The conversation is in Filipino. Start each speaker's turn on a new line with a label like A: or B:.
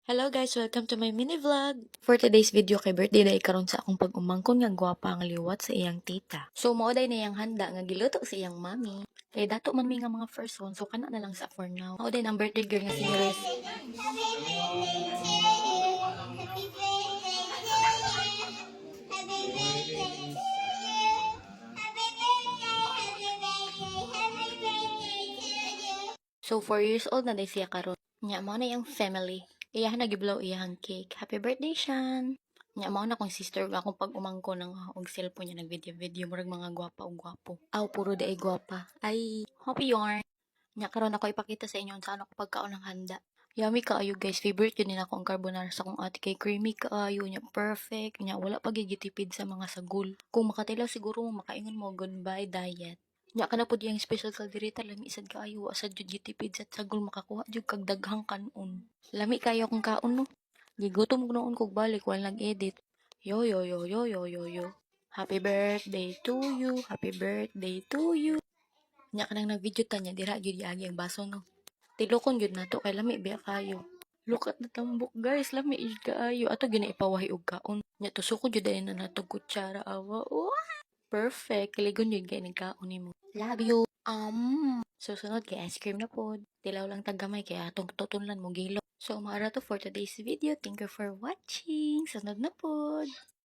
A: Hello guys, welcome to my mini vlog. For today's video kay birthday day karon sa akong pag-umangkon nga gwapa ang liwat sa iyang tita. So mao day na iyang handa nga giluto sa iyang mami. Kay dato man mi nga mga first one, so kana na lang sa for now. Mao day ang birthday girl nga si Miris. So 4 years old na day siya karon. Nya mao na iyang family. Iyahan nagiblaw iyang cake. Happy birthday, Shan! Nya mao na kong sister akong pag-umangko ng og cellphone niya nag-video murag mga gwapa og gwapo. Aw puro day gwapa. Ay, happy yarn. Nya karon ako ipakita sa inyo sa ano ko pagkaon ng handa. Yummy kaayo guys, favorite yun din ako ang carbonara sa kong ate kay creamy kaayo nya perfect nya wala pa gigitipid sa mga sagol. Kung makatilaw siguro mo makaingon mo goodbye diet. Nya kana pud yung special sa diri ta lami isad kaayo asad jud gitipid sa sagol makakuha jud kag daghang kanon. Lami kayo akong kaon no. Gigutom ko noon kog balik wala nag-edit. Yo yo yo yo yo yo yo. Happy birthday to you. Happy birthday to you. Nya kanang nag-video ta nya dira gyud agi ang baso no. Tilokon gyud nato kay lami biya kayo. Look at the tambok guys, lami gyud kaayo. Ato gina ipawahi og kaon. Nya tusok ko jud na nato kutsara awa. Wow! Perfect. Kiligon yun kay nagkaon nimo. Love you. Susunod kay ice cream na pod. Tilaw lang tagamay kaya atong tutunlan mo gilo. So, maara to for today's video. Thank you for watching. Sunod na pod.